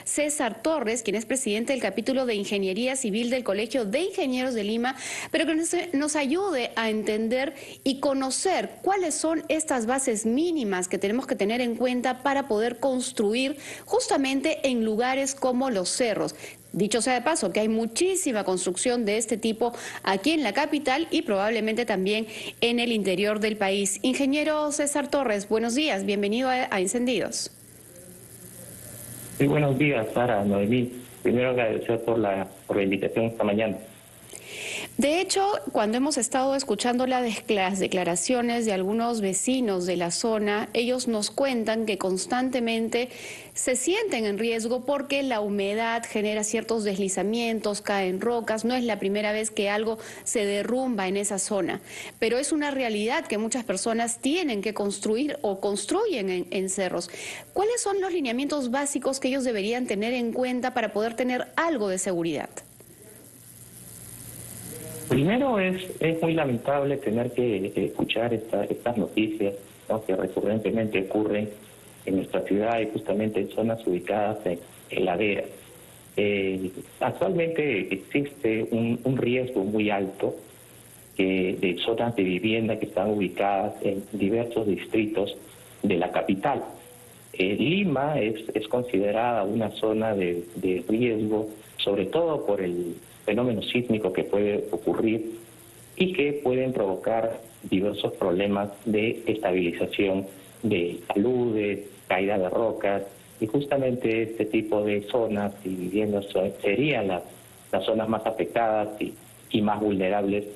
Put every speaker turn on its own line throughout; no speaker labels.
César Torres, quien es presidente del capítulo de Ingeniería Civil del Colegio de Ingenieros de Lima, pero que nos ayude a entender y conocer cuáles son estas bases mínimas que tenemos que tener en cuenta para poder construir justamente en lugares como los cerros. Dicho sea de paso, que hay muchísima construcción de este tipo aquí en la capital y probablemente también en el interior del país. Ingeniero César Torres, buenos días, bienvenido a Encendidos.
Sí, buenos días, Sara, Noemí. Primero agradecer por la invitación esta mañana.
De hecho, cuando hemos estado escuchando las declaraciones de algunos vecinos de la zona, ellos nos cuentan que constantemente se sienten en riesgo porque la humedad genera ciertos deslizamientos, caen rocas. No es la primera vez que algo se derrumba en esa zona, pero es una realidad que muchas personas tienen que construir o construyen en cerros. ¿Cuáles son los lineamientos básicos que ellos deberían tener en cuenta para poder tener algo de seguridad?
Primero, es muy lamentable tener que escuchar estas noticias, ¿no?, que recurrentemente ocurren en nuestra ciudad y justamente en zonas ubicadas en laderas. Actualmente existe un riesgo muy alto de zonas de vivienda que están ubicadas en diversos distritos de la capital. Lima es considerada una zona de riesgo, sobre todo por el fenómeno sísmico que puede ocurrir y que pueden provocar diversos problemas de estabilización de taludes, caída de rocas, y justamente este tipo de zonas y viviendas serían las zonas más afectadas y más vulnerables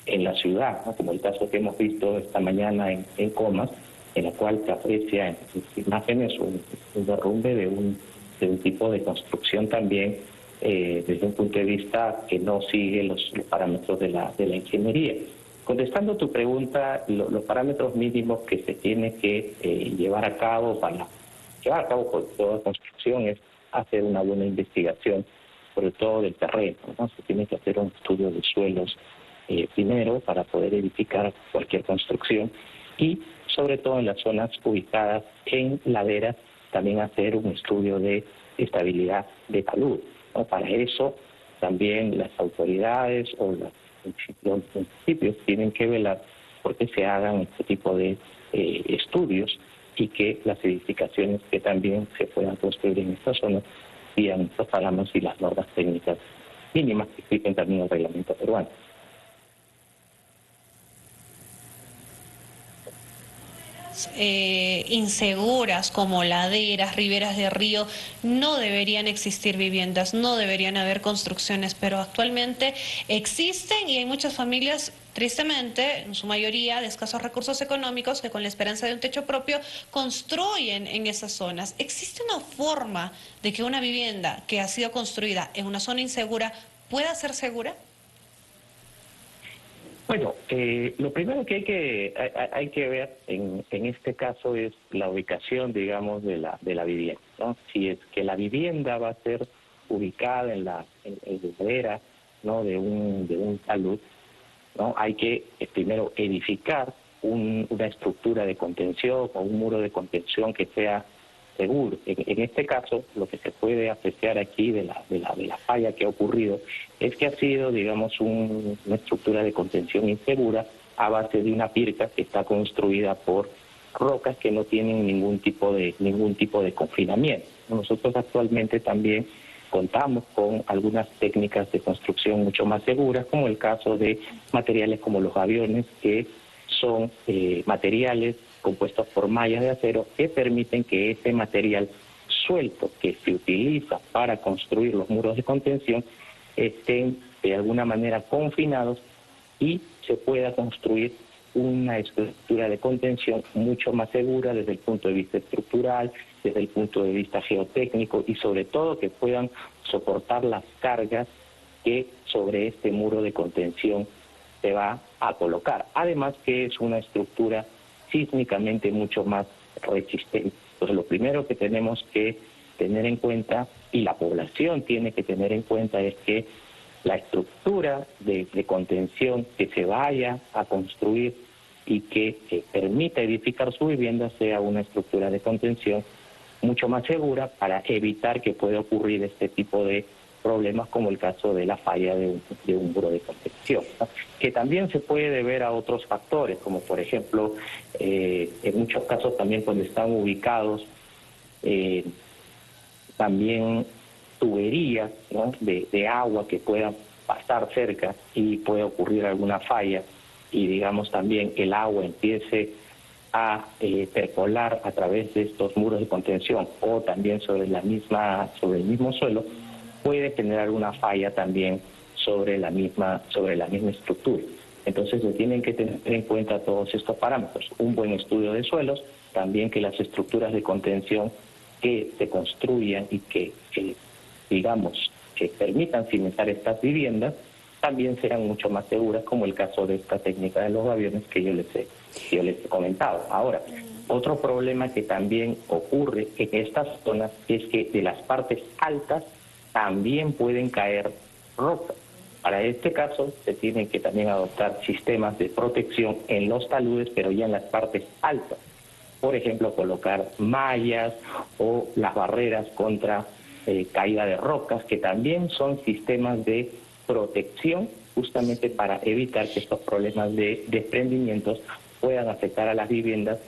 en la ciudad, ¿no?, como el caso que hemos visto esta mañana en Comas, en la cual se aprecia en sus imágenes un derrumbe de un tipo de construcción también desde un punto de vista que no sigue los parámetros de la ingeniería. Contestando tu pregunta, los parámetros mínimos que se tiene que llevar a cabo por toda construcción es hacer una buena investigación, sobre todo del terreno, ¿no? Se tiene que hacer un estudio de suelos primero para poder edificar cualquier construcción, y sobre todo en las zonas ubicadas en laderas también hacer un estudio de estabilidad de talud, ¿no? Para eso también las autoridades o los municipios tienen que velar porque se hagan este tipo de estudios y que las edificaciones que también se puedan construir en estas zonas sigan los parámetros y las normas técnicas mínimas que existen también en el reglamento peruano.
Inseguras como laderas, riberas de río, no deberían existir viviendas, no deberían haber construcciones, pero actualmente existen y hay muchas familias, tristemente, en su mayoría de escasos recursos económicos, que con la esperanza de un techo propio construyen en esas zonas. ¿Existe una forma de que una vivienda que ha sido construida en una zona insegura pueda ser segura?
Bueno, lo primero que hay que ver en este caso es la ubicación, digamos, de la vivienda, ¿no? Si es que la vivienda va a ser ubicada en la ladera, ¿no?, de un talud, ¿no?, hay que primero edificar una estructura de contención o un muro de contención que sea seguro. En este caso, lo que se puede apreciar aquí de la falla que ha ocurrido es que ha sido, digamos, una estructura de contención insegura a base de una pirca que está construida por rocas que no tienen ningún tipo de confinamiento. Nosotros actualmente también contamos con algunas técnicas de construcción mucho más seguras, como el caso de materiales como los aviones, que son materiales compuestos por mallas de acero que permiten que ese material suelto que se utiliza para construir los muros de contención estén de alguna manera confinados y se pueda construir una estructura de contención mucho más segura desde el punto de vista estructural, desde el punto de vista geotécnico, y sobre todo que puedan soportar las cargas que sobre este muro de contención se va a colocar. Además que es una estructura sísmicamente mucho más resistente. Entonces, lo primero que tenemos que tener en cuenta, y la población tiene que tener en cuenta, es que la estructura de contención que se vaya a construir y que permita edificar su vivienda sea una estructura de contención mucho más segura para evitar que pueda ocurrir este tipo de problemas como el caso de la falla de un muro de contención, ¿no? Que también se puede deber a otros factores, como por ejemplo, en muchos casos también cuando están ubicados también tuberías, ¿no?, de agua que puedan pasar cerca y puede ocurrir alguna falla y digamos también el agua empiece a percolar a través de estos muros de contención o también sobre el mismo suelo, puede generar una falla también sobre la misma estructura. Entonces se tienen que tener en cuenta todos estos parámetros, un buen estudio de suelos, también que las estructuras de contención que se construyan y que digamos, que permitan cimentar estas viviendas, también serán mucho más seguras, como el caso de esta técnica de los gaviones que yo les he comentado. Ahora, otro problema que también ocurre en estas zonas es que de las partes altas también pueden caer rocas. Para este caso se tienen que también adoptar sistemas de protección en los taludes, pero ya en las partes altas. Por ejemplo, colocar mallas o las barreras contra caída de rocas, que también son sistemas de protección justamente para evitar que estos problemas de desprendimientos puedan afectar a las viviendas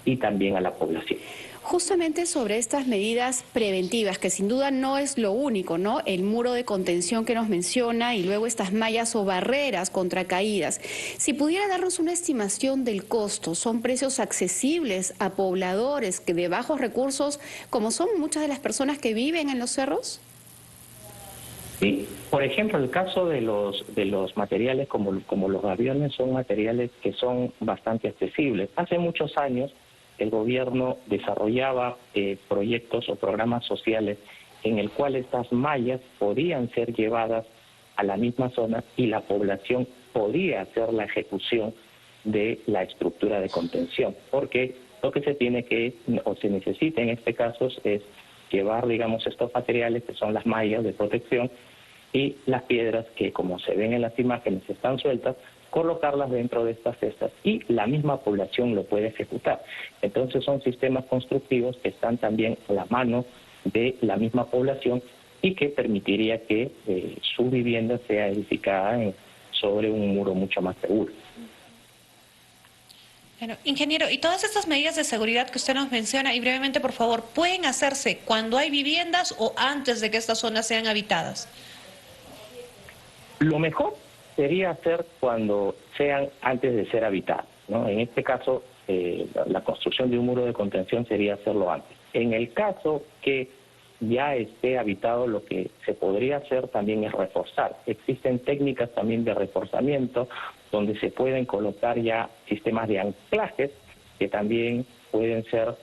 y también a la población.
Justamente sobre estas medidas preventivas, que sin duda no es lo único, ¿no? El muro de contención que nos menciona y luego estas mallas o barreras contra caídas. Si pudiera darnos una estimación del costo, ¿son precios accesibles a pobladores que de bajos recursos, como son muchas de las personas que viven en los cerros?
Sí. Por ejemplo, el caso de los materiales como los aviones son materiales que son bastante accesibles. Hace muchos años el gobierno desarrollaba proyectos o programas sociales en el cual estas mallas podían ser llevadas a la misma zona y la población podía hacer la ejecución de la estructura de contención, porque lo que se tiene que o se necesita en este caso es llevar, digamos, estos materiales que son las mallas de protección y las piedras que, como se ven en las imágenes, están sueltas, colocarlas dentro de estas cestas y la misma población lo puede ejecutar. Entonces son sistemas constructivos que están también a la mano de la misma población y que permitiría que su vivienda sea edificada sobre un muro mucho más seguro.
Bueno, ingeniero, y todas estas medidas de seguridad que usted nos menciona, y brevemente por favor, ¿pueden hacerse cuando hay viviendas o antes de que estas zonas sean habitadas?
Lo mejor sería hacer cuando sean antes de ser habitadas, ¿no? En este caso, la construcción de un muro de contención sería hacerlo antes. En el caso que ya esté habitado, lo que se podría hacer también es reforzar. Existen técnicas también de reforzamiento donde se pueden colocar ya sistemas de anclajes que también pueden ser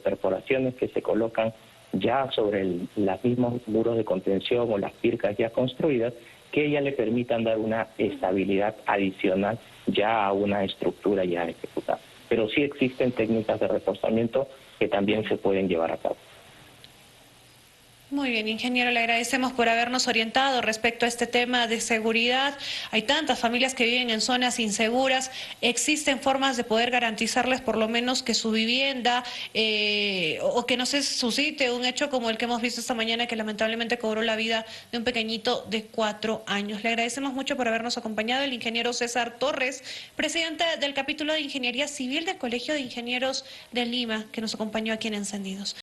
perforaciones que se colocan ya sobre los mismos muros de contención o las pircas ya construidas, que ya le permitan dar una estabilidad adicional ya a una estructura ya ejecutada. Pero sí existen técnicas de reforzamiento que también se pueden llevar a cabo.
Muy bien, ingeniero, le agradecemos por habernos orientado respecto a este tema de seguridad. Hay tantas familias que viven en zonas inseguras. ¿Existen formas de poder garantizarles por lo menos que su vivienda o que no se suscite un hecho como el que hemos visto esta mañana, que lamentablemente cobró la vida de un pequeñito de 4 años? Le agradecemos mucho por habernos acompañado el ingeniero César Torres, presidente del capítulo de Ingeniería Civil del Colegio de Ingenieros de Lima, que nos acompañó aquí en Encendidos.